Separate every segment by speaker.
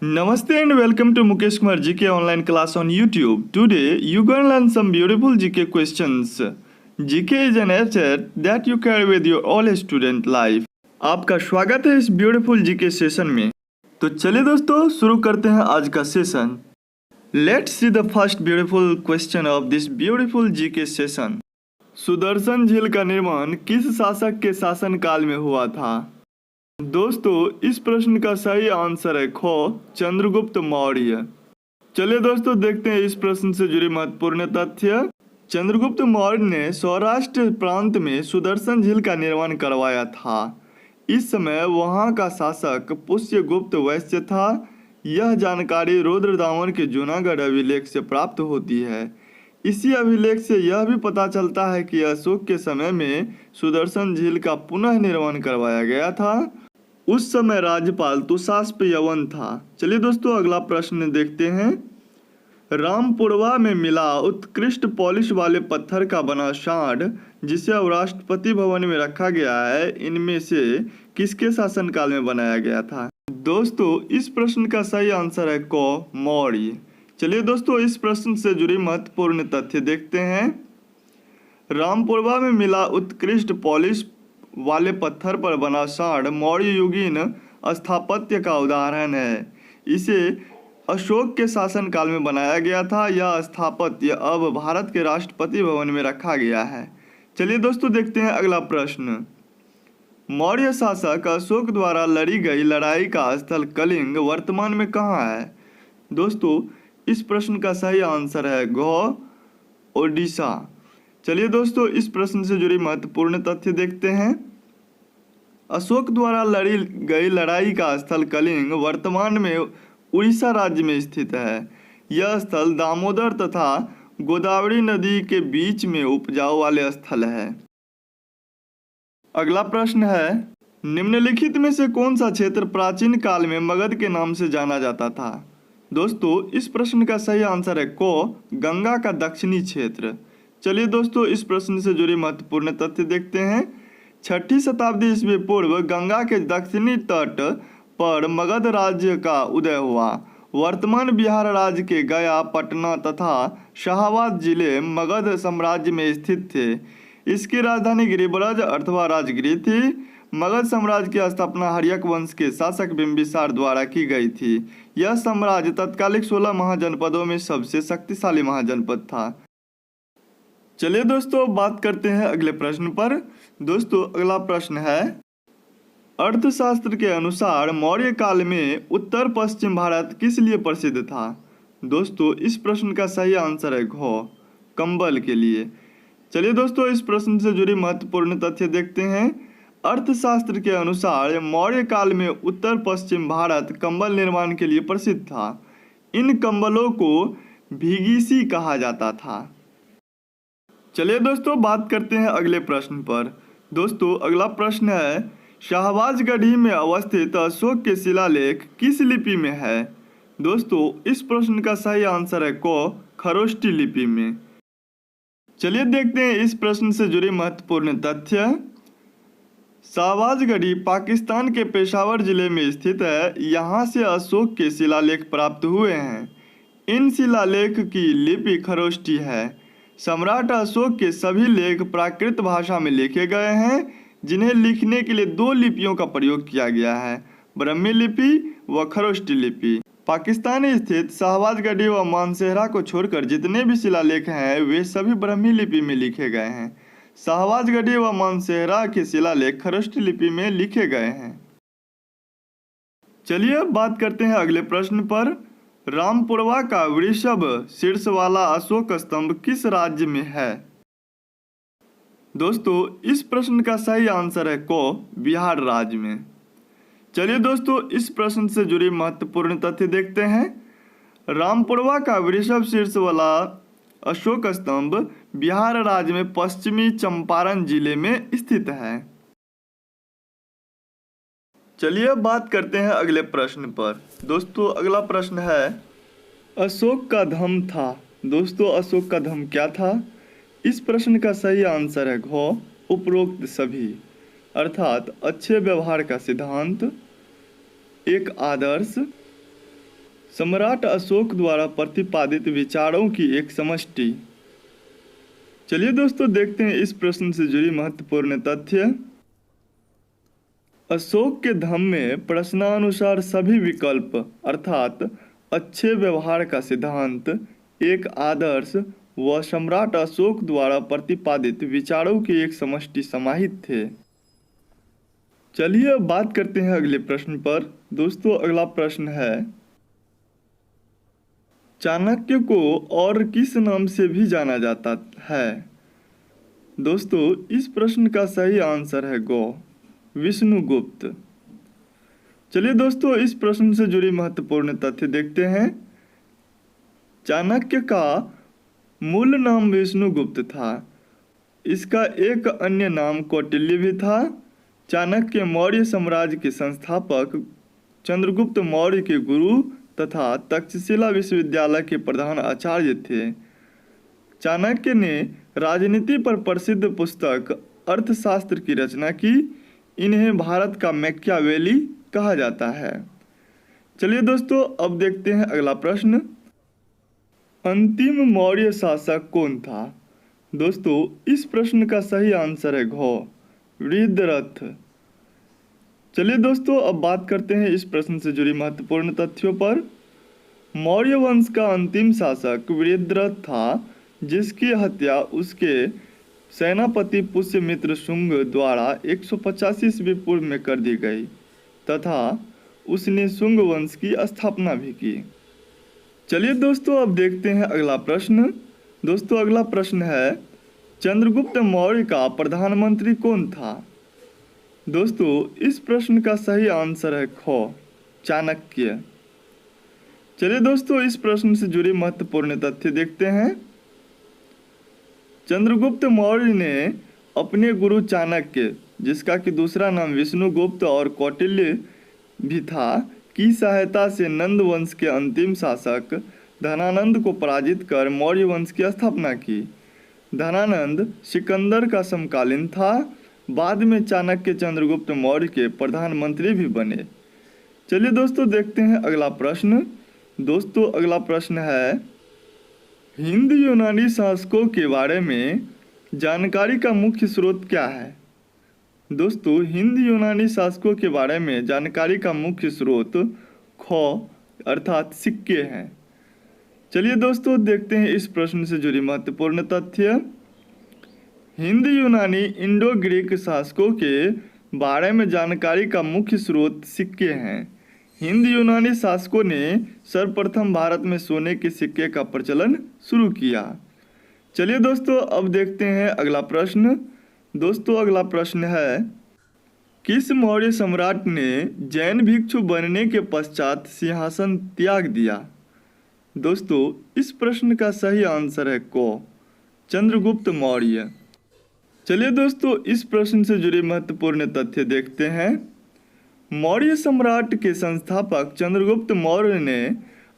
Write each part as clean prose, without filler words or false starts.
Speaker 1: Namaste and welcome to Mukesh Kumar GK online class on YouTube. Today you gonna learn some beautiful GK questions. GK is an asset that you carry with you all student life. आपका स्वागत है इस beautiful GK session में। तो चलिए दोस्तों शुरू करते हैं आज का session. Let's see the first beautiful question of this beautiful GK session. Sudarshan झील का निर्माण किस शासक के शासनकाल में हुआ था? दोस्तों इस प्रश्न का सही आंसर है ख चंद्रगुप्त मौर्य। चलिए दोस्तों देखते हैं इस प्रश्न से जुड़े महत्वपूर्ण तथ्य। चंद्रगुप्त मौर्य ने सौराष्ट्र प्रांत में सुदर्शन झील का निर्माण करवाया था। इस समय वहां का शासक पुष्यगुप्त वैश्य था। यह जानकारी रुद्रदामन के जूनागढ़ अभिलेख से प्राप्त होती है। इसी अभिलेख से यह भी पता चलता है कि अशोक के समय में सुदर्शन झील का पुनः निर्माण करवाया गया था। उस समय राज्यपाल तुषास्प यवन था। चलिए दोस्तों अगला प्रश्न देखते हैं। रामपुरवा में मिला उत्कृष्ट पॉलिश वाले पत्थर का बना सांड जिसे अब राष्ट्रपति भवन में रखा गया है, इनमें से किसके शासनकाल में बनाया गया था? दोस्तों इस प्रश्न का सही आंसर है क मौर्य। चलिए दोस्तों इस प्रश्न से जुड़ी महत्वपूर्ण तथ्य देखते हैं। रामपुरवा में मिला उत्कृष्ट पॉलिश वाले पत्थर पर बना सांड मौर्य युगीन स्थापत्य का उदाहरण है। इसे अशोक के शासनकाल में बनाया गया था। यह स्थापत्य अब भारत के राष्ट्रपति भवन में रखा गया है। चलिए दोस्तों देखते हैं अगला प्रश्न। मौर्य शासक अशोक द्वारा लड़ी गई लड़ाई का स्थल कलिंग वर्तमान में कहाँ है? दोस्तों इस प्रश्न का सही आंसर है घ ओडिशा। चलिए दोस्तों इस प्रश्न से जुड़ी महत्वपूर्ण तथ्य देखते हैं। अशोक द्वारा लड़ी गई लड़ाई का स्थल कलिंग वर्तमान में उड़ीसा राज्य में स्थित है। यह स्थल दामोदर तथा गोदावरी नदी के बीच में उपजाऊ वाले स्थल है। अगला प्रश्न है, निम्नलिखित में से कौन सा क्षेत्र प्राचीन काल में मगध के नाम से जाना जाता था? दोस्तों इस प्रश्न का सही आंसर है क गंगा का दक्षिणी क्षेत्र। चलिए दोस्तों इस प्रश्न से जुड़ी महत्वपूर्ण तथ्य देखते हैं। 6ठी शताब्दी ईस्वी पूर्व गंगा के दक्षिणी तट पर मगध राज्य का उदय हुआ। वर्तमान बिहार राज्य के गया, पटना तथा शाहाबाद जिले मगध साम्राज्य में स्थित थे। इसकी राजधानी गिरिब्रज अथवा राजगिरी थी। मगध साम्राज्य की स्थापना हर्यक वंश के शासक बिंबिसार द्वारा की गई थी। यह साम्राज्य तत्कालिक 16 महाजनपदों में सबसे शक्तिशाली महाजनपद था। चलिए दोस्तों बात करते हैं अगले प्रश्न पर। दोस्तों अगला प्रश्न है, अर्थशास्त्र के अनुसार मौर्य काल में उत्तर पश्चिम भारत किस लिए प्रसिद्ध था? दोस्तों इस प्रश्न का सही आंसर है घ कंबल के लिए। चलिए दोस्तों इस प्रश्न से जुड़ी महत्वपूर्ण तथ्य देखते हैं। अर्थशास्त्र के अनुसार मौर्य काल में उत्तर पश्चिम भारत कंबल निर्माण के लिए प्रसिद्ध था। इन कंबलों को भीगीसी कहा जाता था। चलिए दोस्तों बात करते हैं अगले प्रश्न पर। दोस्तों अगला प्रश्न है, शाहबाजगढ़ी में अवस्थित अशोक के शिलालेख किस लिपि में है? दोस्तों इस प्रश्न का सही आंसर है क खरोष्टी लिपि में। चलिए देखते हैं इस प्रश्न से जुड़े महत्वपूर्ण तथ्य। शाहबाजगढ़ी पाकिस्तान के पेशावर जिले में स्थित है। यहाँ से अशोक के शिलालेख प्राप्त हुए हैं। इन शिलालेख की लिपि खरोष्टी है। सम्राट अशोक के सभी लेख प्राकृत भाषा में लिखे गए हैं, जिन्हें लिखने के लिए 2 लिपियों का प्रयोग किया गया है, ब्राह्मी लिपि व खरोष्टी लिपि। पाकिस्तान स्थित शाहबाजगढ़ी व मानसेहरा को छोड़कर जितने भी शिलालेख हैं वे सभी ब्राह्मी लिपि में लिखे गए हैं। शाहबाजगढ़ी व मानसेहरा के शिलालेख खरोष्टी लिपि में लिखे गए हैं। चलिए अब बात करते हैं अगले प्रश्न पर। रामपुरवा का वृषभ शीर्ष वाला अशोक स्तंभ किस राज्य में है? दोस्तों इस प्रश्न का सही आंसर है क बिहार राज्य में। चलिए दोस्तों इस प्रश्न से जुड़ी महत्वपूर्ण तथ्य देखते हैं। रामपुरवा का वृषभ शीर्ष वाला अशोक स्तंभ बिहार राज्य में पश्चिमी चंपारण जिले में स्थित है। चलिए बात करते हैं अगले प्रश्न पर। दोस्तों अगला प्रश्न है, अशोक का धम था। दोस्तों अशोक का धम क्या था? इस प्रश्न का सही आंसर है घ उपरोक्त सभी, अर्थात अच्छे व्यवहार का सिद्धांत, एक आदर्श, सम्राट अशोक द्वारा प्रतिपादित विचारों की एक समष्टि। चलिए दोस्तों देखते हैं इस प्रश्न से जुड़ी महत्वपूर्ण तथ्य। अशोक के धम्म में प्रश्नानुसार सभी विकल्प अर्थात अच्छे व्यवहार का सिद्धांत, एक आदर्श व सम्राट अशोक द्वारा प्रतिपादित विचारों की एक समष्टि समाहित थे। चलिए अब बात करते हैं अगले प्रश्न पर। दोस्तों अगला प्रश्न है, चाणक्य को और किस नाम से भी जाना जाता है? दोस्तों इस प्रश्न का सही आंसर है गो, विष्णुगुप्त। चलिए दोस्तों इस प्रश्न से जुड़ी महत्वपूर्ण तथ्य देखते हैं। चाणक्य का मूल नाम विष्णुगुप्त था। इसका एक अन्य नाम कौटिल्य भी था। चाणक्य मौर्य साम्राज्य के संस्थापक, चंद्रगुप्त मौर्य के गुरु तथा तक्षशिला विश्वविद्यालय के प्रधान आचार्य थे। चाणक्य ने राजनीति पर प्रसिद्ध पुस्तक अर्थशास्त्र की रचना की। इन्हें भारत का मैकियावेली कहा जाता है। चलिए दोस्तों अब देखते हैं अगला प्रश्न। अंतिम मौर्य शासक कौन था? दोस्तों इस प्रश्न का सही आंसर है घ, वृद्धरथ। चलिए दोस्तों अब बात करते हैं इस प्रश्न से जुड़ी महत्वपूर्ण तथ्यों पर। मौर्य वंश का अंतिम शासक वृद्धरथ था, जिसकी हत्या उसके सेनापति पुष्यमित्र शुंग द्वारा 185 ईस्वी पूर्व में कर दी गई तथा उसने शुंग वंश की स्थापना भी की। चलिए दोस्तों अब देखते हैं अगला प्रश्न। दोस्तों अगला प्रश्न है, चंद्रगुप्त मौर्य का प्रधानमंत्री कौन था? दोस्तों इस प्रश्न का सही आंसर है ख, चाणक्य। चलिए दोस्तों इस प्रश्न से जुड़ी महत्वपूर्ण तथ्य देखते हैं। चंद्रगुप्त मौर्य ने अपने गुरु चाणक्य, जिसका कि दूसरा नाम विष्णुगुप्त और कौटिल्य भी था, की सहायता से नंद वंश के अंतिम शासक धनानंद को पराजित कर मौर्य वंश की स्थापना की। धनानंद सिकंदर का समकालीन था। बाद में चाणक्य चंद्रगुप्त मौर्य के प्रधानमंत्री भी बने। चलिए दोस्तों देखते हैं अगला प्रश्न। दोस्तों अगला प्रश्न है, हिंद यूनानी शासकों के बारे में जानकारी का मुख्य स्रोत क्या है? दोस्तों हिंद यूनानी शासकों के बारे में जानकारी का मुख्य स्रोत ख अर्थात सिक्के हैं। चलिए दोस्तों देखते हैं इस प्रश्न से जुड़ी महत्वपूर्ण तथ्य। हिंद यूनानी इंडो ग्रीक शासकों के बारे में जानकारी का मुख्य स्रोत सिक्के हैं। हिंद यूनानी शासकों ने सर्वप्रथम भारत में सोने के सिक्के का प्रचलन शुरू किया। चलिए दोस्तों अब देखते हैं अगला प्रश्न। दोस्तों अगला प्रश्न है, किस मौर्य सम्राट ने जैन भिक्षु बनने के पश्चात सिंहासन त्याग दिया? दोस्तों इस प्रश्न का सही आंसर है क, चंद्रगुप्त मौर्य। चलिए दोस्तों इस प्रश्न से जुड़े महत्वपूर्ण तथ्य देखते हैं। मौर्य सम्राट के संस्थापक चंद्रगुप्त मौर्य ने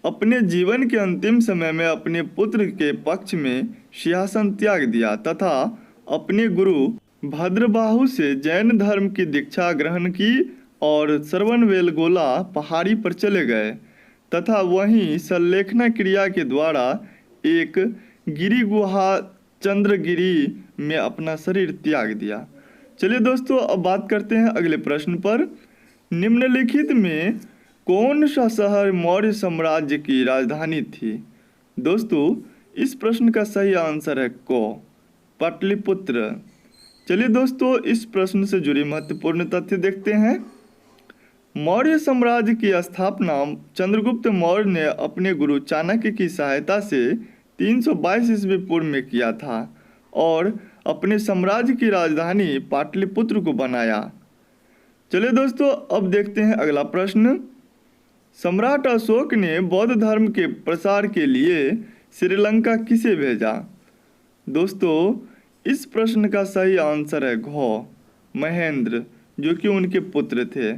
Speaker 1: अपने जीवन के अंतिम समय में अपने पुत्र के पक्ष में सिंहासन त्याग दिया तथा अपने गुरु भद्रबाहु से जैन धर्म की दीक्षा ग्रहण की और श्रवणबेलगोला पहाड़ी पर चले गए तथा वहीं संलेखना क्रिया के द्वारा एक गिरि गुहा चंद्रगिरी में अपना शरीर त्याग दिया। चलिए दोस्तों अब बात करते हैं अगले प्रश्न पर। निम्नलिखित में कौन सा शहर मौर्य साम्राज्य की राजधानी थी? दोस्तों इस प्रश्न का सही आंसर है क, पाटलिपुत्र। चलिए दोस्तों इस प्रश्न से जुड़ी महत्वपूर्ण तथ्य देखते हैं। मौर्य साम्राज्य की स्थापना चंद्रगुप्त मौर्य ने अपने गुरु चाणक्य की सहायता से 322 ईस्वी पूर्व में किया था और अपने साम्राज्य की राजधानी पाटलिपुत्र को बनाया। चलिए दोस्तों अब देखते हैं अगला प्रश्न। सम्राट अशोक ने बौद्ध धर्म के प्रसार के लिए श्रीलंका किसे भेजा? दोस्तों इस प्रश्न का सही आंसर है घ, महेंद्र, जो कि उनके पुत्र थे।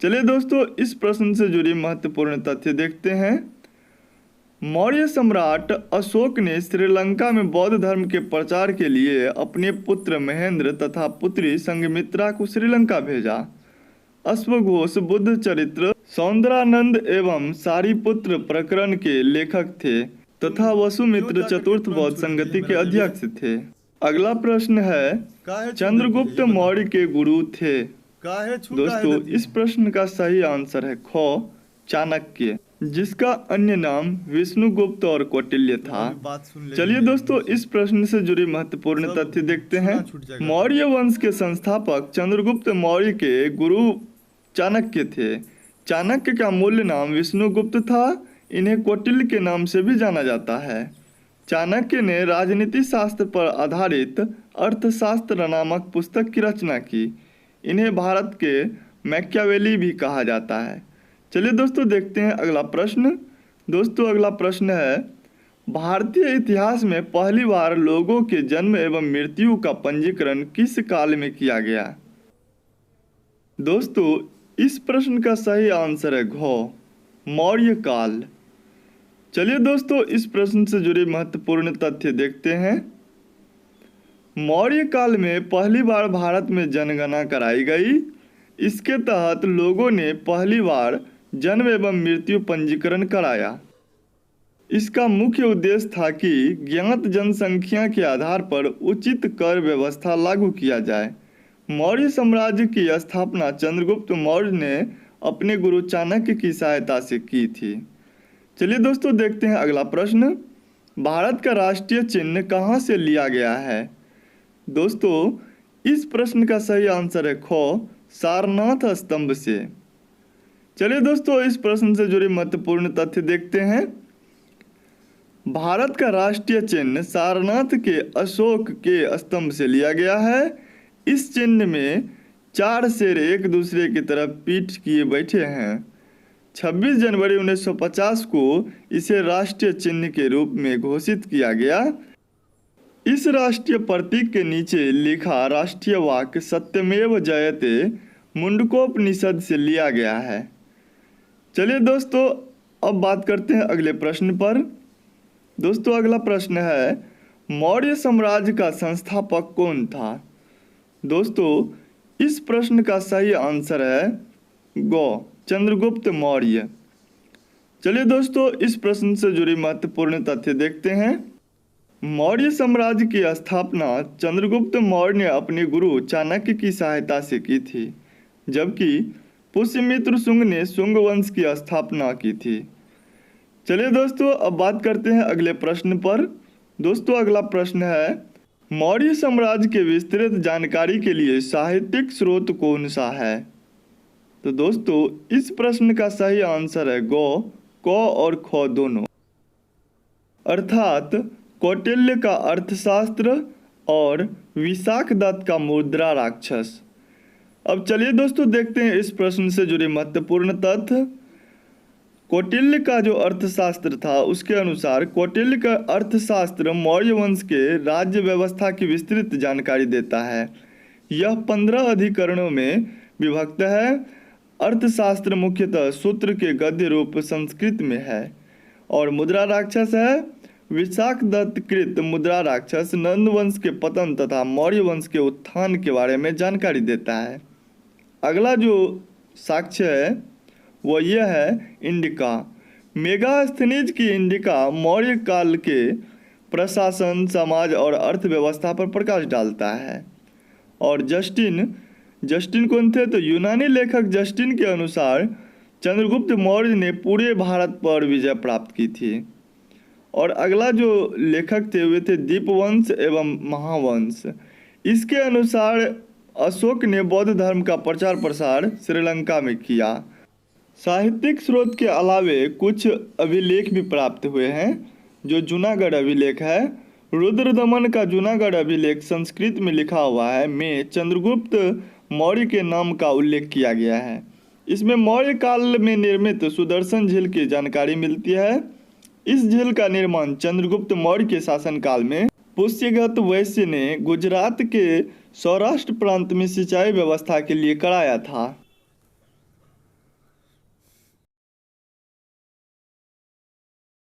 Speaker 1: चलिए दोस्तों इस प्रश्न से जुड़ी महत्वपूर्ण तथ्य देखते हैं। मौर्य सम्राट अशोक ने श्रीलंका में बौद्ध धर्म के प्रचार के लिए अपने पुत्र महेंद्र तथा पुत्री संघमित्रा को श्रीलंका भेजा। अश्वघोष बुद्ध चरित्र सौंदरानंद एवं सारिपुत्र प्रकरण के लेखक थे तथा वसुमित्र चतुर्थ बौद्ध संगति के अध्यक्ष थे। अगला प्रश्न है चंद्रगुप्त मौर्य के गुरु थे। दोस्तों इस प्रश्न का सही आंसर है ख चाणक्य, जिसका अन्य नाम विष्णुगुप्त और कौटिल्य था। चलिए दोस्तों इस प्रश्न से जुड़ी महत्वपूर्ण तथ्य देखते हैं। मौर्य वंश के संस्थापक चंद्रगुप्त मौर्य के गुरु चाणक्य थे। चाणक्य का मूल नाम विष्णुगुप्त था। इन्हें कौटिल्य के नाम से भी जाना जाता है। चाणक्य ने राजनीति शास्त्र पर आधारित अर्थशास्त्र नामक पुस्तक की रचना की। इन्हें भारत के मैकियावेली भी कहा जाता है। चलिए दोस्तों देखते हैं अगला प्रश्न। दोस्तों अगला प्रश्न है भारतीय इतिहास में पहली बार लोगों के जन्म एवं मृत्यु का पंजीकरण किस काल में किया गया। दोस्तों इस प्रश्न का सही आंसर है घ मौर्य काल। चलिए दोस्तों इस प्रश्न से जुड़े महत्वपूर्ण तथ्य देखते हैं। मौर्य काल में पहली बार भारत में जनगणना कराई गई। इसके तहत लोगों ने पहली बार जन्म एवं मृत्यु पंजीकरण कराया। इसका मुख्य उद्देश्य था कि ज्ञात जनसंख्या के आधार पर उचित कर व्यवस्था लागू किया जाए। मौर्य साम्राज्य की स्थापना चंद्रगुप्त मौर्य ने अपने गुरु चाणक्य की सहायता से की थी। चलिए दोस्तों देखते हैं अगला प्रश्न। भारत का राष्ट्रीय चिन्ह कहाँ से लिया गया है। दोस्तों इस प्रश्न का सही आंसर है ख सारनाथ स्तंभ से। चलिए दोस्तों इस प्रश्न से जुड़े महत्वपूर्ण तथ्य देखते हैं। भारत का राष्ट्रीय चिन्ह सारनाथ के अशोक के स्तंभ से लिया गया है। इस चिन्ह में 4 शेर एक दूसरे की तरफ पीठ किए बैठे हैं। 26 जनवरी 1950 को इसे राष्ट्रीय चिन्ह के रूप में घोषित किया गया। इस राष्ट्रीय प्रतीक के नीचे लिखा राष्ट्रीय वाक्य सत्यमेव जयते मुंडकोपनिषद से लिया गया है। चलिए दोस्तों अब बात करते हैं अगले प्रश्न पर। दोस्तों अगला प्रश्न है मौर्य साम्राज्य का संस्थापक कौन था। दोस्तों इस प्रश्न का सही आंसर है ग चंद्रगुप्त मौर्य। चलिए दोस्तों इस प्रश्न से जुड़ी महत्वपूर्ण तथ्य देखते हैं। मौर्य साम्राज्य की स्थापना चंद्रगुप्त मौर्य ने अपने गुरु चाणक्य की सहायता से की थी, जबकि पुष्यमित्र शुंग ने शुंग वंश की स्थापना की थी। चलिए दोस्तों अब बात करते हैं अगले प्रश्न पर। दोस्तों अगला प्रश्न है मौर्य साम्राज्य के विस्तृत जानकारी के लिए साहित्यिक स्रोत कौन सा है। तो दोस्तों इस प्रश्न का सही आंसर है ग क और ख दोनों, अर्थात कौटिल्य का अर्थशास्त्र और विशाख दत्त का मुद्रा राक्षस। अब चलिए दोस्तों देखते हैं इस प्रश्न से जुड़े महत्वपूर्ण तथ्य। कौटिल्य का जो अर्थशास्त्र था उसके अनुसार कौटिल्य का अर्थशास्त्र मौर्य वंश के राज्य व्यवस्था की विस्तृत जानकारी देता है। यह 15 अधिकरणों में विभक्त है। अर्थशास्त्र मुख्यतः सूत्र के गद्य रूप संस्कृत में है। और मुद्रा राक्षस है विशाख दत्त कृत मुद्रा राक्षस नंद वंश के पतन तथा मौर्य वंश के उत्थान के बारे में जानकारी देता है। अगला जो साक्ष्य है वो यह है इंडिका। मेगास्थनीज की इंडिका मौर्य काल के प्रशासन, समाज और अर्थव्यवस्था पर प्रकाश डालता है। और जस्टिन कौन थे। तो यूनानी लेखक जस्टिन के अनुसार चंद्रगुप्त मौर्य ने पूरे भारत पर विजय प्राप्त की थी। और अगला जो लेखक थे वे थे दीपवंश एवं महावंश। इसके अनुसार अशोक ने बौद्ध धर्म का प्रचार प्रसार श्रीलंका में किया। साहित्यिक स्रोत के अलावे कुछ अभिलेख भी प्राप्त हुए हैं। जो जूनागढ़ अभिलेख है, रुद्रदमन का जूनागढ़ अभिलेख संस्कृत में लिखा हुआ है, में चंद्रगुप्त मौर्य के नाम का उल्लेख किया गया है। इसमें मौर्य काल में निर्मित सुदर्शन झील की जानकारी मिलती है। इस झील का निर्माण चंद्रगुप्त मौर्य के शासनकाल में पुष्यगत वैश्य ने गुजरात के सौराष्ट्र प्रांत में सिंचाई व्यवस्था के लिए कराया था।